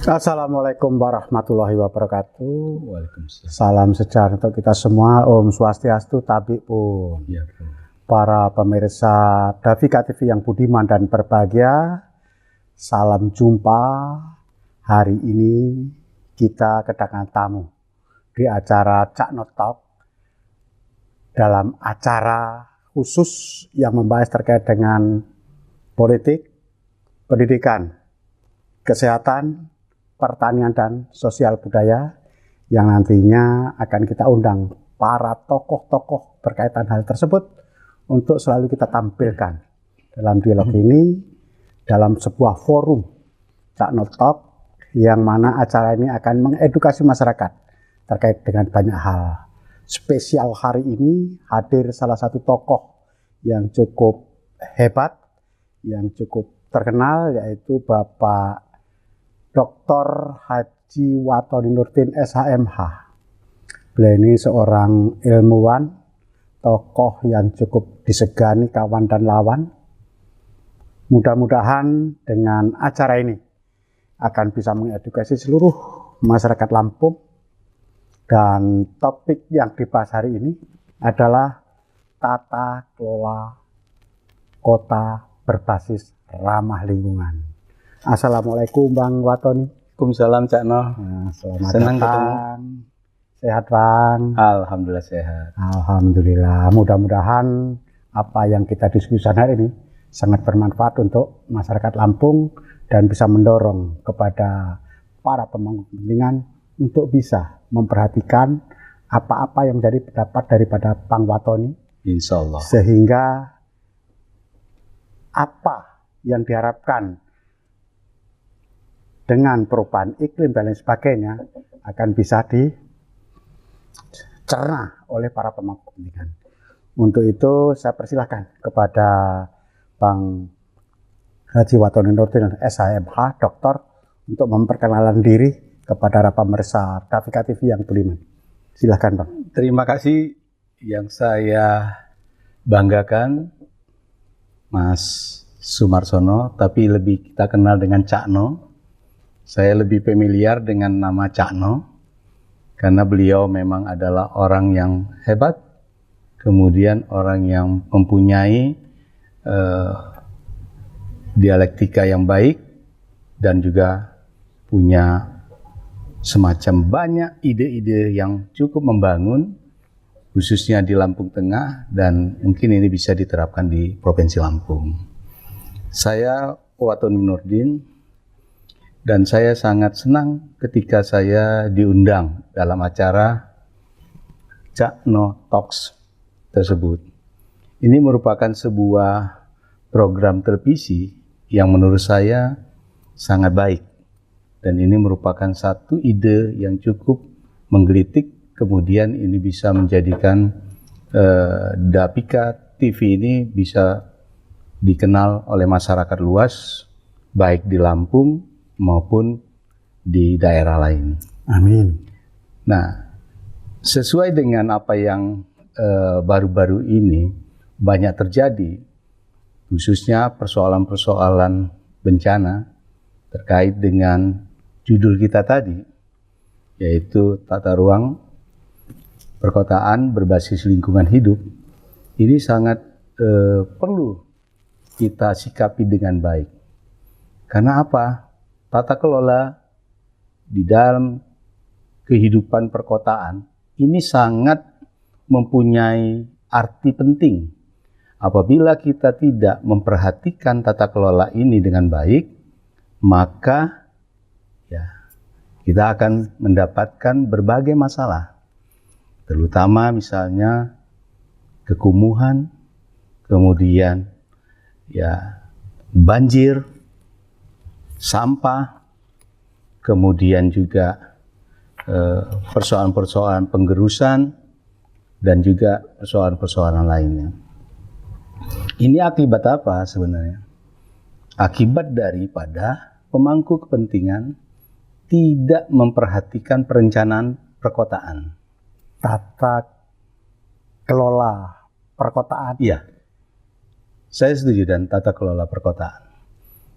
Assalamualaikum warahmatullahi wabarakatuh. Waalaikumsalam. Salam sejahtera untuk kita semua. Om Swastiastu, Tabi pun. Ya, Para pemirsa Davika TV yang budiman dan berbahagia, salam jumpa. Hari ini kita kedatangan tamu di acara Cak No Talk, dalam acara khusus yang membahas terkait dengan politik, pendidikan, kesehatan, pertanian, dan sosial budaya, yang nantinya akan kita undang para tokoh-tokoh berkaitan hal tersebut untuk selalu kita tampilkan dalam dialog ini, dalam sebuah forum Cak No Talk, yang mana acara ini akan mengedukasi masyarakat terkait dengan banyak hal. Spesial hari ini hadir salah satu tokoh yang cukup hebat, yang cukup terkenal, yaitu Bapak Dr. Haji Watoni Nurdin SHMH. Beliau ini seorang ilmuwan, tokoh yang cukup disegani kawan dan lawan. Mudah-mudahan dengan acara ini akan bisa mengedukasi seluruh masyarakat Lampung. Dan topik yang dibahas hari ini adalah tata kelola kota berbasis ramah lingkungan. Assalamualaikum Bang Watoni. Waalaikumsalam Cak No. Selamat Senang datang. Sehat Bang? Alhamdulillah sehat. Alhamdulillah. Mudah-mudahan apa yang kita diskusikan hari ini sangat bermanfaat untuk masyarakat Lampung dan bisa mendorong kepada para pemangku kepentingan untuk bisa memperhatikan apa-apa yang menjadi pendapat daripada Bang Watoni. Insya Allah. Sehingga apa yang diharapkan dengan perubahan iklim dan lain sebagainya akan bisa dicerna oleh para pemangku kepentingan. Untuk itu saya persilahkan kepada Bang Haji Watoni Nurdin SHMH, dokter, untuk memperkenalkan diri kepada pemirsa Davika TV yang budiman. Silahkan Bang. Terima kasih. Yang saya banggakan Mas Sumarsono, tapi lebih kita kenal dengan Cak No. Saya lebih familiar dengan nama Cak No karena beliau memang adalah orang yang hebat, kemudian orang yang mempunyai dialektika yang baik dan juga punya semacam banyak ide-ide yang cukup membangun, khususnya di Lampung Tengah, dan mungkin ini bisa diterapkan di Provinsi Lampung. Saya Watoni Nurdin, dan saya sangat senang ketika saya diundang dalam acara Cak No Talks tersebut. Ini merupakan sebuah program televisi yang menurut saya sangat baik. Dan ini merupakan satu ide yang cukup menggelitik, kemudian ini bisa menjadikan Davika TV ini bisa dikenal oleh masyarakat luas, baik di Lampung maupun di daerah lain. Amin. Nah, sesuai dengan apa yang baru-baru ini banyak terjadi, khususnya persoalan-persoalan bencana terkait dengan judul kita tadi, yaitu tata ruang perkotaan berbasis lingkungan hidup. Ini sangat perlu kita sikapi dengan baik. Karena apa? Tata kelola di dalam kehidupan perkotaan ini sangat mempunyai arti penting. Apabila kita tidak memperhatikan tata kelola ini dengan baik, maka ya kita akan mendapatkan berbagai masalah, terutama misalnya kekumuhan, kemudian ya banjir, sampah, kemudian juga persoalan-persoalan penggerusan, dan juga persoalan-persoalan lainnya. Ini akibat apa sebenarnya? Akibat daripada pemangku kepentingan tidak memperhatikan perencanaan perkotaan. Tata kelola perkotaan. Iya, saya setuju dan tata kelola perkotaan.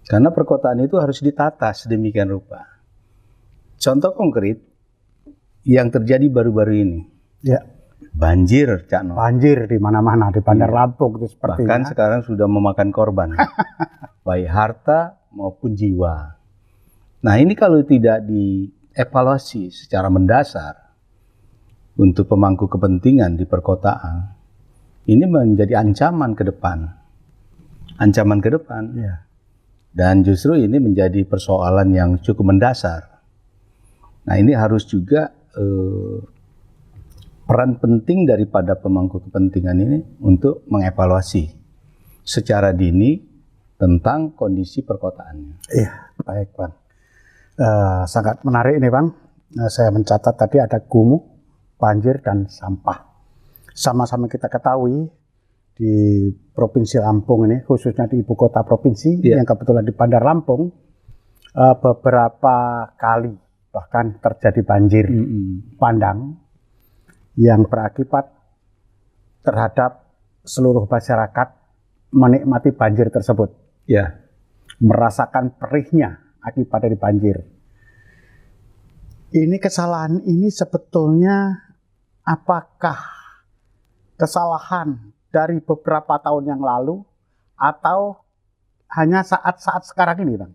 Karena perkotaan itu harus ditata sedemikian rupa. contoh konkret yang terjadi baru-baru ini. Ya. Banjir, Cak No. Banjir di mana-mana di Bandar Iya. Lampung itu sepertinya. Bahkan sekarang sudah memakan korban, baik harta maupun jiwa. Nah, ini kalau tidak dievaluasi secara mendasar untuk pemangku kepentingan di perkotaan, ini menjadi ancaman ke depan. Ancaman ke depan. Ya. Dan justru ini menjadi persoalan yang cukup mendasar. Nah, ini harus juga peran penting daripada pemangku kepentingan ini untuk mengevaluasi secara dini tentang kondisi perkotaannya. Iya, baik Bang. Sangat menarik ini Bang. Saya mencatat tadi ada kumuh, banjir, dan sampah. Sama-sama kita ketahui di Provinsi Lampung ini, khususnya di ibu kota provinsi yang kebetulan di Bandar Lampung, beberapa kali bahkan terjadi banjir bandang yang berakibat terhadap seluruh masyarakat menikmati banjir tersebut. Ya. Merasakan perihnya akibat dari banjir. Ini kesalahan ini sebetulnya apakah kesalahan dari beberapa tahun yang lalu atau hanya saat-saat sekarang ini, Bang?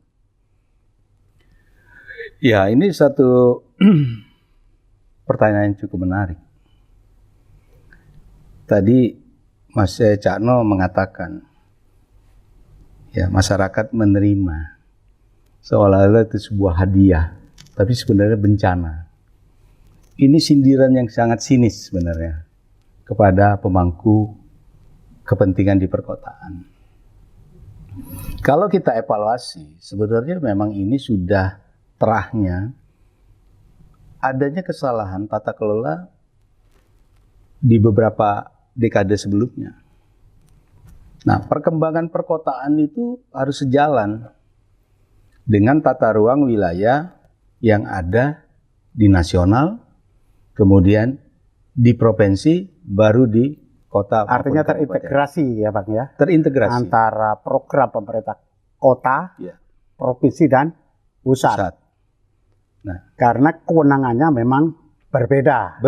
Ya, ini satu pertanyaan yang cukup menarik. Tadi Mas Cak No mengatakan, ya, masyarakat menerima seolah-olah itu sebuah hadiah, tapi sebenarnya bencana. Ini sindiran yang sangat sinis sebenarnya kepada pemangku kepentingan di perkotaan. Kalau kita evaluasi, sebenarnya memang ini sudah terahnya adanya kesalahan tata kelola di beberapa dekade sebelumnya. Nah, perkembangan perkotaan itu harus sejalan dengan tata ruang wilayah yang ada di nasional, kemudian di provinsi, baru di kota. Artinya terintegrasi ya Bang ya? Terintegrasi. Antara program pemerintah kota, provinsi, dan pusat. Nah, karena kewenangannya memang berbeda.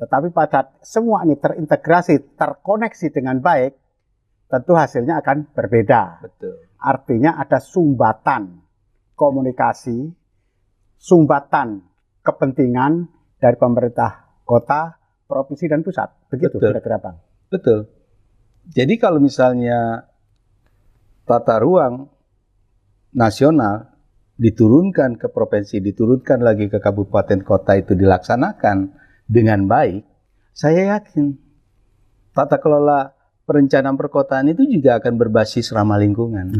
Tetapi pada semua ini terintegrasi, terkoneksi dengan baik, tentu hasilnya akan berbeda. Betul. Artinya ada sumbatan komunikasi, sumbatan kepentingan dari pemerintah kota, provinsi, dan pusat. Begitu kira-kira Bang. Betul. Jadi kalau misalnya tata ruang nasional diturunkan ke provinsi, diturunkan lagi ke kabupaten kota, itu dilaksanakan dengan baik, saya yakin tata kelola perencanaan perkotaan itu juga akan berbasis ramah lingkungan.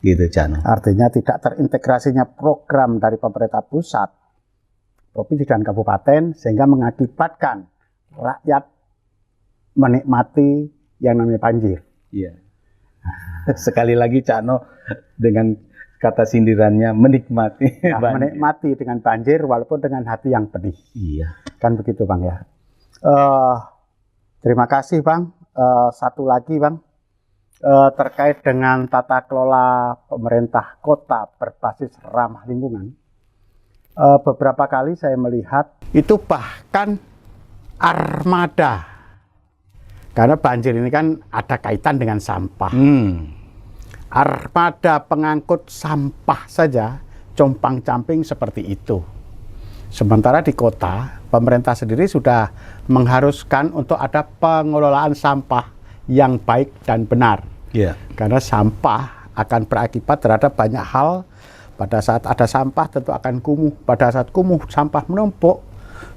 Gitu, Cak No. Artinya tidak terintegrasinya program dari pemerintah pusat, provinsi, dan kabupaten, sehingga mengakibatkan rakyat menikmati yang namanya banjir. Iya. Sekali lagi Cak No dengan kata sindirannya menikmati. Menikmati dengan banjir walaupun dengan hati yang pedih. Iya. Kan begitu Bang ya. Terima kasih Bang. Satu lagi Bang. Terkait dengan tata kelola pemerintah kota berbasis ramah lingkungan. Beberapa kali saya melihat itu bahkan armada. Karena banjir ini kan ada kaitan dengan sampah. Armada pengangkut sampah saja compang-camping seperti itu. Sementara di kota, pemerintah sendiri sudah mengharuskan untuk ada pengelolaan sampah yang baik dan benar. Karena sampah akan berakibat terhadap banyak hal. Pada saat ada sampah tentu akan kumuh. Pada saat kumuh sampah menumpuk,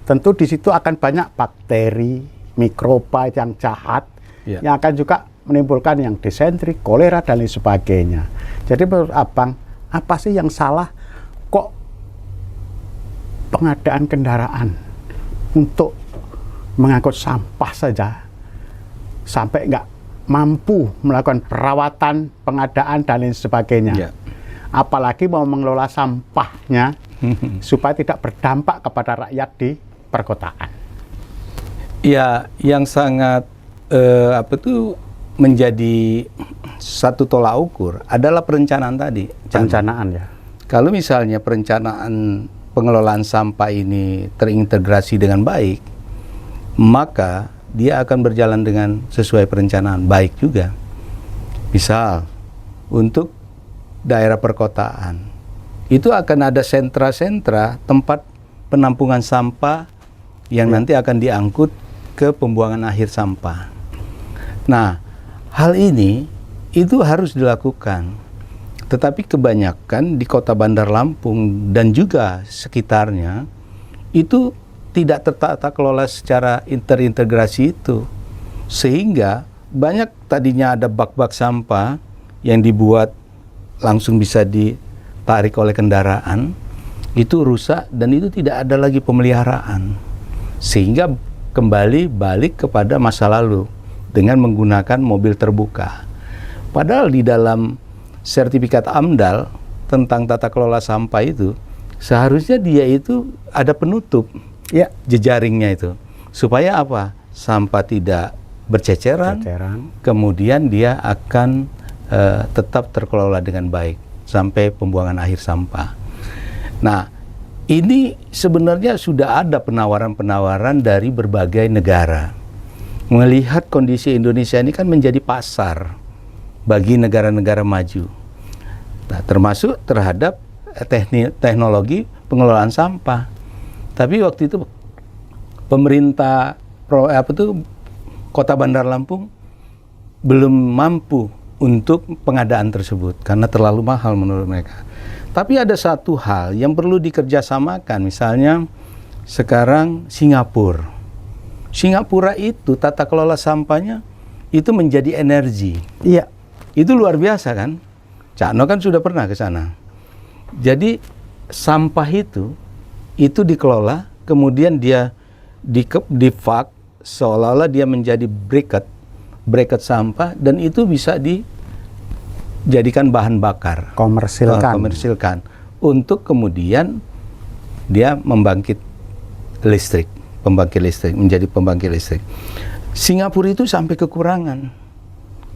tentu di situ akan banyak bakteri, mikroba yang jahat, yang akan juga menimbulkan yang disentri, kolera, dan lain sebagainya. Jadi menurut Abang, apa sih yang salah kok pengadaan kendaraan untuk mengangkut sampah saja sampai nggak mampu melakukan perawatan, pengadaan, dan lain sebagainya. Apalagi mau mengelola sampahnya supaya tidak berdampak kepada rakyat di perkotaan. Ya, yang sangat menjadi satu tolak ukur adalah perencanaan tadi. Perencanaan ya. Kalau misalnya perencanaan pengelolaan sampah ini terintegrasi dengan baik, maka dia akan berjalan dengan sesuai perencanaan baik juga. Misal untuk daerah perkotaan, itu akan ada sentra-sentra tempat penampungan sampah yang nanti akan diangkut ke pembuangan akhir sampah. Nah, hal ini itu harus dilakukan. Tetapi kebanyakan di Kota Bandar Lampung dan juga sekitarnya itu tidak tertata kelola secara terintegrasi itu. Sehingga banyak tadinya ada bak-bak sampah yang dibuat langsung bisa ditarik oleh kendaraan, itu rusak dan itu tidak ada lagi pemeliharaan. Sehingga kembali balik kepada masa lalu dengan menggunakan mobil terbuka. Padahal di dalam sertifikat AMDAL tentang tata kelola sampah itu seharusnya dia itu ada penutup jejaringnya itu, supaya apa? Sampah tidak berceceran. Kemudian dia akan tetap terkelola dengan baik sampai pembuangan akhir sampah. Nah, ini sebenarnya sudah ada penawaran-penawaran dari berbagai negara. Melihat kondisi Indonesia ini kan menjadi pasar bagi negara-negara maju. Nah, termasuk terhadap teknologi pengelolaan sampah. Tapi waktu itu pemerintah Kota Bandar Lampung belum mampu untuk pengadaan tersebut karena terlalu mahal menurut mereka. Tapi ada satu hal yang perlu dikerjasamakan, misalnya sekarang Singapura. Singapura itu tata kelola sampahnya itu menjadi energi. Iya. Itu luar biasa kan? Cak No kan sudah pernah ke sana. Jadi sampah itu dikelola, kemudian dia di-fak seolah-olah dia menjadi bracket sampah, dan itu bisa dijadikan bahan bakar. Komersilkan. Untuk kemudian dia pembangkit listrik, menjadi pembangkit listrik. Singapura itu sampai kekurangan.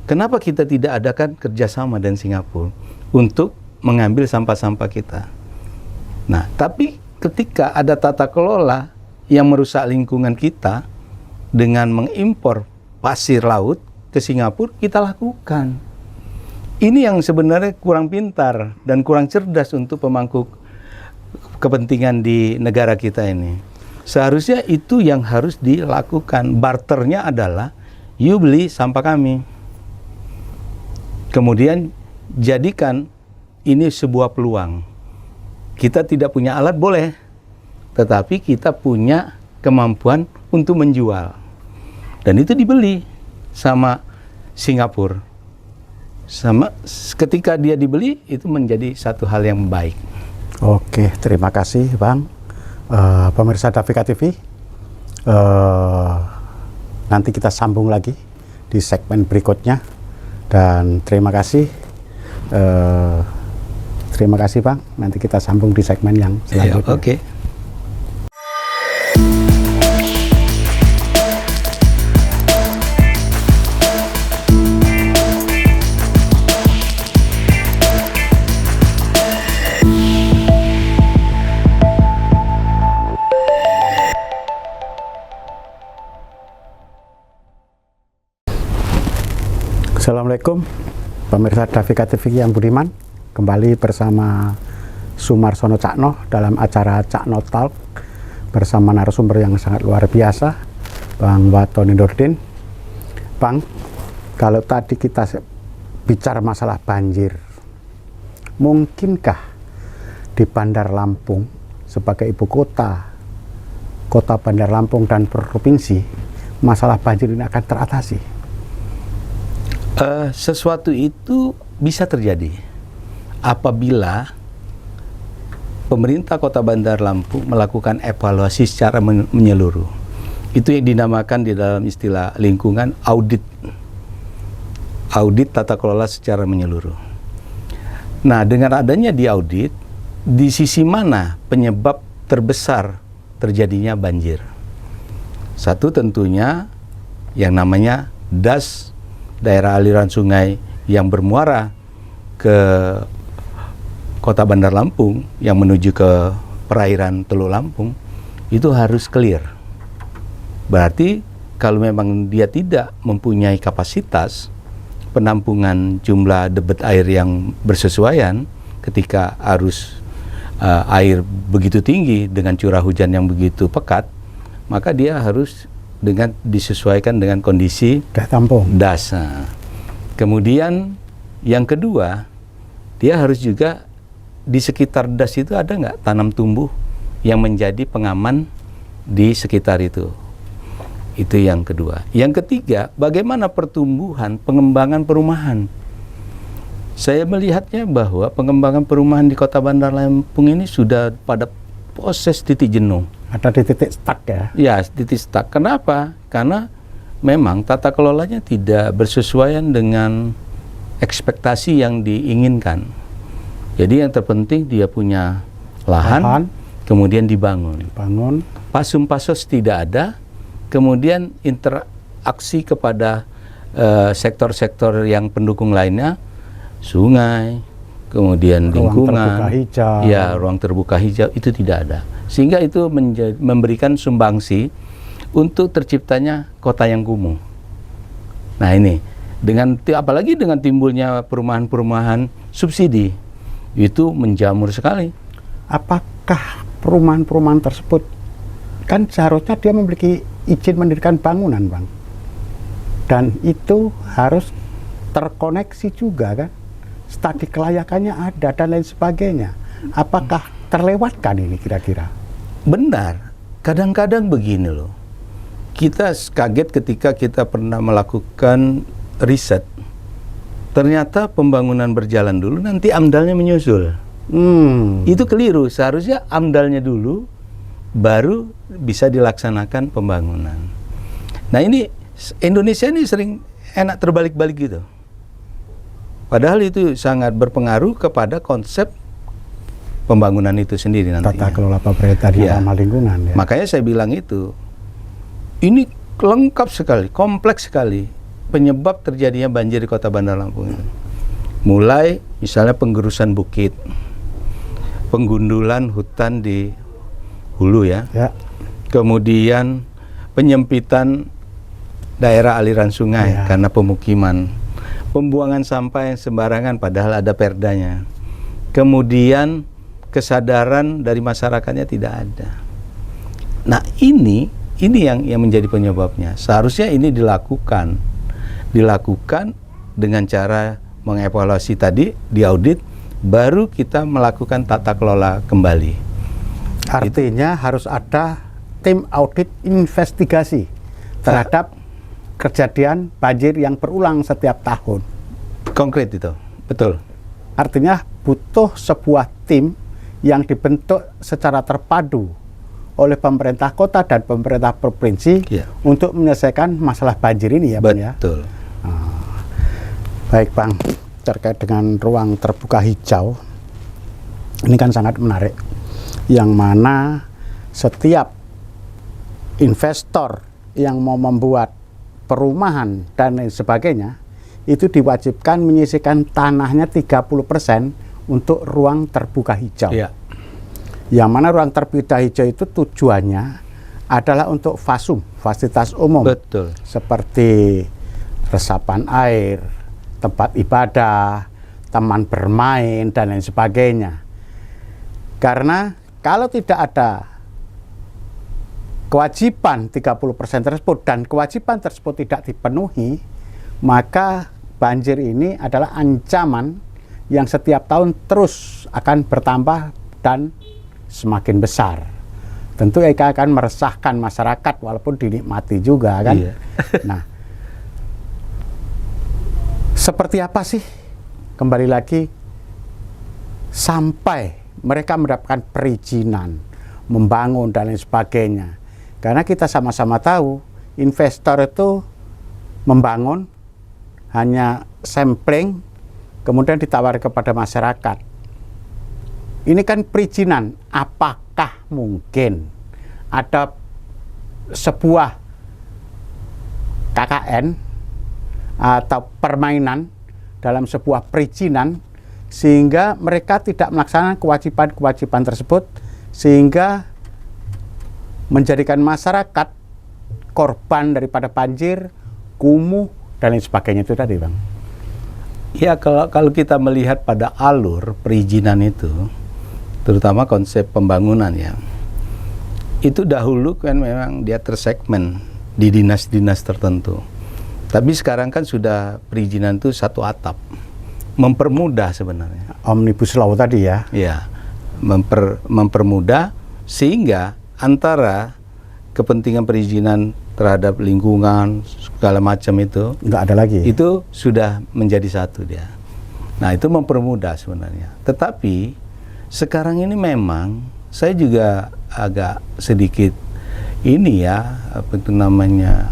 Kenapa kita tidak adakan kerjasama dengan Singapura untuk mengambil sampah-sampah kita? Nah, tapi ketika ada tata kelola yang merusak lingkungan kita dengan mengimpor pasir laut ke Singapura, kita lakukan. Ini yang sebenarnya kurang pintar dan kurang cerdas untuk pemangku kepentingan di negara kita ini. Seharusnya itu yang harus dilakukan. Barternya adalah, you beli sampah kami. Kemudian jadikan ini sebuah peluang. Kita tidak punya alat boleh, tetapi kita punya kemampuan untuk menjual. Dan itu dibeli sama Singapura. Ketika dia dibeli, itu menjadi satu hal yang baik. Oke, terima kasih Bang. Pemirsa Davika TV, nanti kita sambung lagi di segmen berikutnya. Dan terima kasih Bang. Nanti kita sambung di segmen yang selanjutnya. Oke. Assalamualaikum pemirsa Davika TV yang budiman, kembali bersama Sumarsono Cak No dalam acara Cak No Talk bersama narasumber yang sangat luar biasa, Bang Watoni Nurdin. Bang, kalau tadi kita bicara masalah banjir, mungkinkah di Bandar Lampung sebagai ibu kota Bandar Lampung dan provinsi, masalah banjir ini akan teratasi? Sesuatu itu bisa terjadi apabila pemerintah Kota Bandar Lampung melakukan evaluasi secara menyeluruh. Itu yang dinamakan di dalam istilah lingkungan audit tata kelola secara menyeluruh. Nah, dengan adanya di audit, di sisi mana penyebab terbesar terjadinya banjir? Satu tentunya yang namanya DAS, daerah aliran sungai yang bermuara ke Kota Bandar Lampung yang menuju ke perairan Teluk Lampung itu harus clear. Berarti kalau memang dia tidak mempunyai kapasitas penampungan jumlah debit air yang bersesuaian ketika arus air begitu tinggi dengan curah hujan yang begitu pekat, maka dia harus disesuaikan dengan kondisi das. Nah, kemudian yang kedua, dia harus juga di sekitar das itu ada nggak tanam tumbuh yang menjadi pengaman di sekitar itu. Itu yang kedua. Yang ketiga, bagaimana pertumbuhan, pengembangan perumahan. Saya melihatnya bahwa pengembangan perumahan di Kota Bandar Lampung ini sudah pada proses titik jenuh. Ada di titik stuck ya? Ya, titik stuck. Kenapa? Karena memang tata kelolanya tidak bersesuaian dengan ekspektasi yang diinginkan. Jadi yang terpenting dia punya lahan. Kemudian dibangun. Pasum pasos tidak ada. Kemudian interaksi kepada sektor-sektor yang pendukung lainnya, sungai, kemudian lingkungan, ruang terbuka hijau itu tidak ada. Sehingga itu memberikan sumbangsi untuk terciptanya kota yang kumuh. Nah ini, apalagi dengan timbulnya perumahan-perumahan subsidi, itu menjamur sekali. Apakah perumahan-perumahan tersebut, kan seharusnya dia memiliki izin mendirikan bangunan, Bang, dan itu harus terkoneksi juga kan, studi kelayakannya ada dan lain sebagainya. Apakah terlewatkan ini kira-kira? Benar, kadang-kadang begini loh, kita kaget ketika kita pernah melakukan riset, ternyata pembangunan berjalan dulu, nanti AMDALnya menyusul. Itu keliru, seharusnya AMDALnya dulu baru bisa dilaksanakan pembangunan. Nah ini Indonesia ini sering enak terbalik-balik gitu. Padahal itu sangat berpengaruh kepada konsep pembangunan itu sendiri nantinya. Tata kelola pemerintahan ramah lingkungan ya. Makanya saya bilang itu, ini lengkap sekali, kompleks sekali penyebab terjadinya banjir di Kota Bandar Lampung ini. Mulai misalnya penggerusan bukit, penggundulan hutan di hulu ya. Kemudian penyempitan daerah aliran sungai karena pemukiman, pembuangan sampah yang sembarangan padahal ada perdanya. Kemudian kesadaran dari masyarakatnya tidak ada. Nah ini yang menjadi penyebabnya. Seharusnya ini dilakukan dengan cara mengevaluasi tadi, diaudit, baru kita melakukan tata kelola kembali. Artinya harus ada tim audit investigasi terhadap kejadian banjir yang berulang setiap tahun. Konkret itu, betul. Artinya butuh sebuah tim yang dibentuk secara terpadu oleh pemerintah kota dan pemerintah provinsi untuk menyelesaikan masalah banjir ini ya Bang ya? Betul. Baik Bang, terkait dengan ruang terbuka hijau, ini kan sangat menarik. Yang mana setiap investor yang mau membuat perumahan dan lain sebagainya, itu diwajibkan menyisihkan tanahnya 30% untuk ruang terbuka hijau. Yang mana ruang terbuka hijau itu tujuannya adalah untuk fasum, fasilitas umum. Betul. Seperti resapan air, tempat ibadah, taman bermain, dan lain sebagainya. Karena kalau tidak ada kewajiban 30% tersebut dan kewajiban tersebut tidak dipenuhi, maka banjir ini adalah ancaman yang setiap tahun terus akan bertambah dan semakin besar. Tentu akan meresahkan masyarakat walaupun dinikmati juga kan. Nah, seperti apa sih kembali lagi sampai mereka mendapatkan perizinan membangun dan lain sebagainya? Karena kita sama-sama tahu investor itu membangun hanya sampling kemudian ditawar kepada masyarakat. Ini kan perizinan. Apakah mungkin ada sebuah KKN atau permainan dalam sebuah perizinan sehingga mereka tidak melaksanakan kewajiban-kewajiban tersebut sehingga menjadikan masyarakat korban daripada banjir, kumuh, dan lain sebagainya itu tadi, Bang. Ya, kalau kita melihat pada alur perizinan itu, terutama konsep pembangunan ya, itu dahulu kan memang dia tersegmen di dinas-dinas tertentu. Tapi sekarang kan sudah perizinan itu satu atap, mempermudah sebenarnya. Omnibus Law tadi ya? Ya, mempermudah sehingga antara kepentingan perizinan terhadap lingkungan segala macam itu nggak ada lagi. Itu sudah menjadi satu dia. Nah, itu mempermudah sebenarnya. Tetapi sekarang ini memang saya juga agak sedikit ini ya, apa itu namanya,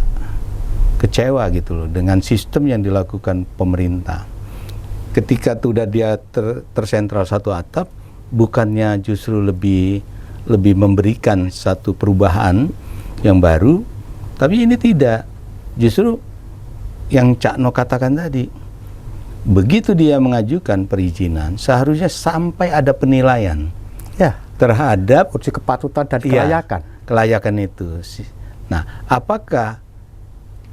kecewa gitu loh dengan sistem yang dilakukan pemerintah. Ketika sudah dia tersentral satu atap, bukannya justru lebih memberikan satu perubahan yang baru, tapi ini tidak. Justru yang Cak No katakan tadi, begitu dia mengajukan perizinan, seharusnya sampai ada penilaian ya terhadap uji kepatutan dan kelayakan. Kelayakan itu. Nah, apakah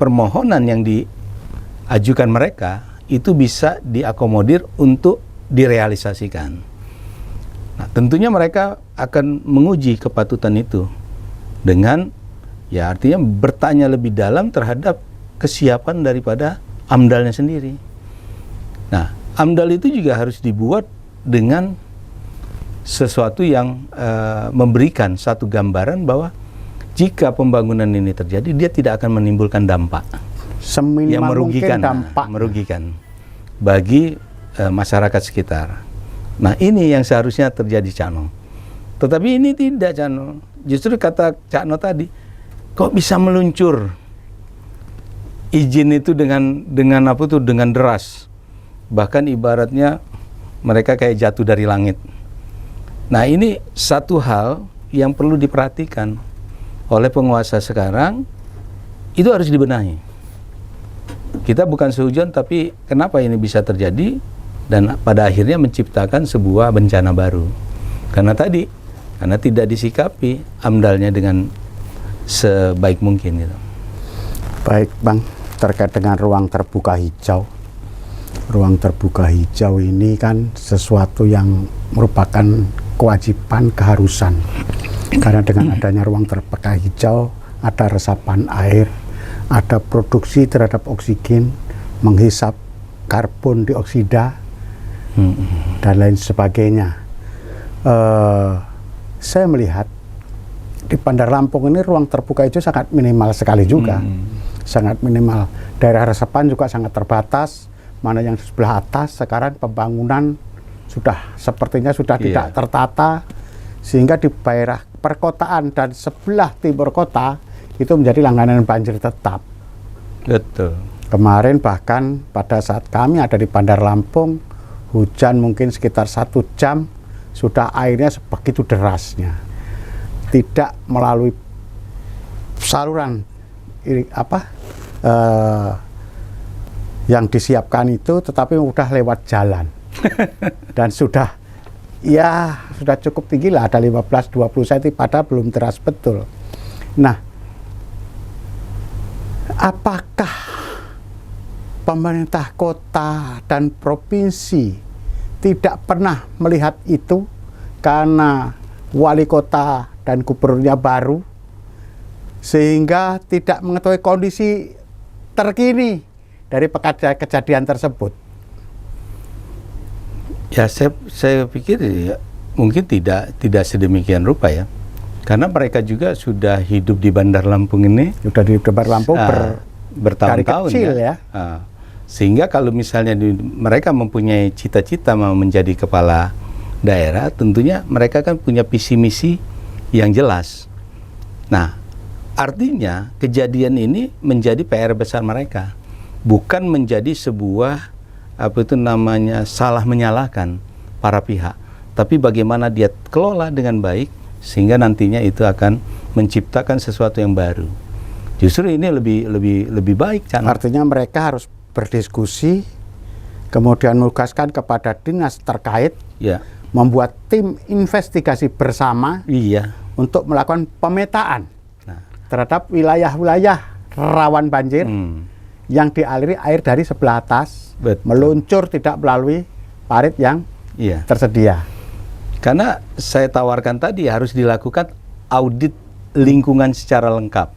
permohonan yang diajukan mereka itu bisa diakomodir untuk direalisasikan? Nah, tentunya mereka akan menguji kepatutan itu dengan, ya artinya bertanya lebih dalam terhadap kesiapan daripada AMDAL-nya sendiri. Nah, AMDAL itu juga harus dibuat dengan sesuatu yang memberikan satu gambaran bahwa jika pembangunan ini terjadi, dia tidak akan menimbulkan dampak Seminimal yang merugikan, mungkin bagi masyarakat sekitar. Nah, ini yang seharusnya terjadi, Cak No. Tetapi ini tidak, Cak No. Justru kata Cak No tadi, kok bisa meluncur izin itu dengan deras, bahkan ibaratnya mereka kayak jatuh dari langit. Nah, ini satu hal yang perlu diperhatikan oleh penguasa sekarang, itu harus dibenahi. Kita bukan sehujon, tapi kenapa ini bisa terjadi dan pada akhirnya menciptakan sebuah bencana baru? Karena tidak disikapi AMDAL-nya dengan sebaik mungkin gitu. Baik, Bang, terkait dengan ruang terbuka hijau. Ruang terbuka hijau ini kan sesuatu yang merupakan kewajiban, keharusan. Karena dengan adanya ruang terbuka hijau, ada resapan air, ada produksi terhadap oksigen, menghisap karbon dioksida, dan lain sebagainya. Saya melihat di Bandar Lampung ini ruang terbuka hijau sangat minimal sekali juga. Sangat minimal. Daerah resapan juga sangat terbatas. Mana yang di sebelah atas sekarang pembangunan sepertinya sudah tidak tertata, sehingga di daerah perkotaan dan sebelah timur kota itu menjadi langganan banjir tetap. Betul. Kemarin bahkan pada saat kami ada di Bandar Lampung, hujan mungkin sekitar 1 jam sudah airnya sebegitu derasnya. Tidak melalui saluran yang disiapkan itu, tetapi sudah lewat jalan. Dan sudah cukup tinggi lah, ada 15-20 cm, padahal belum deras betul. Nah, apakah pemerintah kota dan provinsi tidak pernah melihat itu karena wali kota dan gubernurnya baru, sehingga tidak mengetahui kondisi terkini dari kejadian tersebut? Ya, saya pikir ya, mungkin tidak sedemikian rupa ya, karena mereka juga sudah hidup di Bandar Lampung ini. Sudah di Bandar Lampung bertahun-tahun ya. Sehingga kalau misalnya mereka mempunyai cita-cita mau menjadi kepala daerah, tentunya mereka kan punya visi misi yang jelas. Nah, artinya kejadian ini menjadi PR besar mereka, bukan menjadi sebuah salah menyalahkan para pihak, tapi bagaimana dia kelola dengan baik sehingga nantinya itu akan menciptakan sesuatu yang baru. Justru ini lebih baik, Cak No. Artinya mereka harus berdiskusi, kemudian menugaskan kepada dinas terkait, membuat tim investigasi bersama Iya. untuk melakukan pemetaan Nah. terhadap wilayah-wilayah rawan banjir yang dialiri air dari sebelah atas, Betul. meluncur tidak melalui parit yang Iya. tersedia. Karena saya tawarkan tadi harus dilakukan audit lingkungan secara lengkap.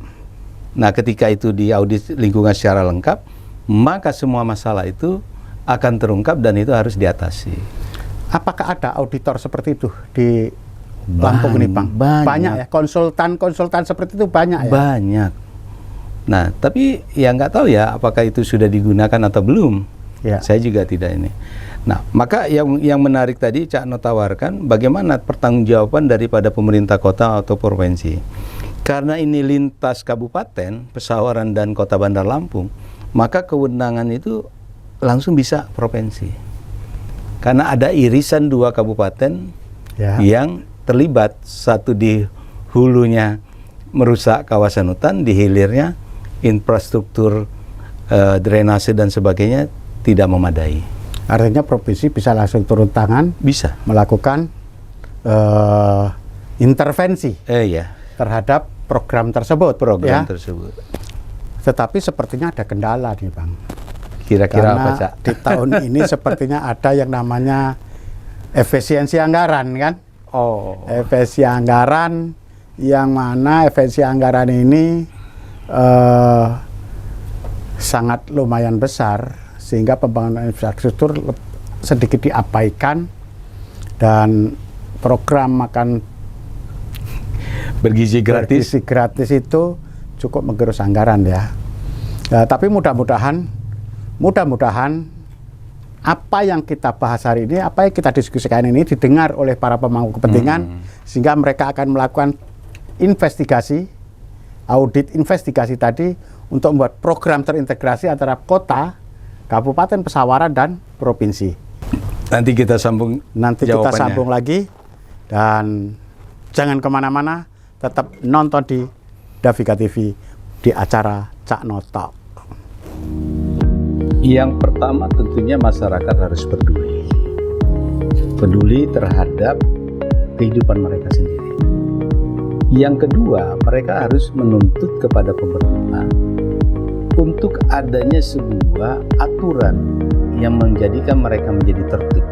Nah, ketika itu diaudit lingkungan secara lengkap, maka semua masalah itu akan terungkap dan itu harus diatasi. Apakah ada auditor seperti itu di Lampung ini, Bang? Banyak ya, konsultan seperti itu banyak ya. Banyak. Nah, tapi ya nggak tahu ya apakah itu sudah digunakan atau belum. Ya. Saya juga tidak ini. Nah, maka yang menarik tadi Cak No tawarkan bagaimana pertanggungjawaban daripada pemerintah kota atau provinsi. Karena ini lintas kabupaten, Pesawaran dan Kota Bandar Lampung, maka kewenangan itu langsung bisa provinsi. Karena ada irisan 2 kabupaten Ya. yang terlibat, satu di hulunya merusak kawasan hutan, di hilirnya infrastruktur drainase dan sebagainya tidak memadai. Artinya provinsi bisa langsung turun tangan, Bisa. melakukan intervensi Ya, terhadap program tersebut. program ya. tersebut. Tetapi sepertinya ada kendala nih, Bang. Kira-kira Karena apa, Cak? di tahun ini sepertinya ada yang namanya efisiensi anggaran, kan? Oh. Efisiensi anggaran, yang mana efisiensi anggaran ini sangat lumayan besar, sehingga pembangunan infrastruktur sedikit diabaikan dan program makan Bergizi gratis. bergizi gratis itu cukup menggerus anggaran ya. Tapi mudah-mudahan apa yang kita bahas hari ini, apa yang kita diskusikan ini didengar oleh para pemangku kepentingan, sehingga mereka akan melakukan investigasi, audit investigasi tadi untuk membuat program terintegrasi antara kota, kabupaten Pesawaran dan provinsi. Nanti kita sambung. Nanti kita jawabannya. sambung lagi, dan jangan kemana-mana, tetap nonton di Davika TV di acara Cak No Talk. Yang pertama tentunya masyarakat harus peduli. Peduli terhadap kehidupan mereka sendiri. Yang kedua, mereka harus menuntut kepada pemerintah untuk adanya sebuah aturan yang menjadikan mereka menjadi tertib.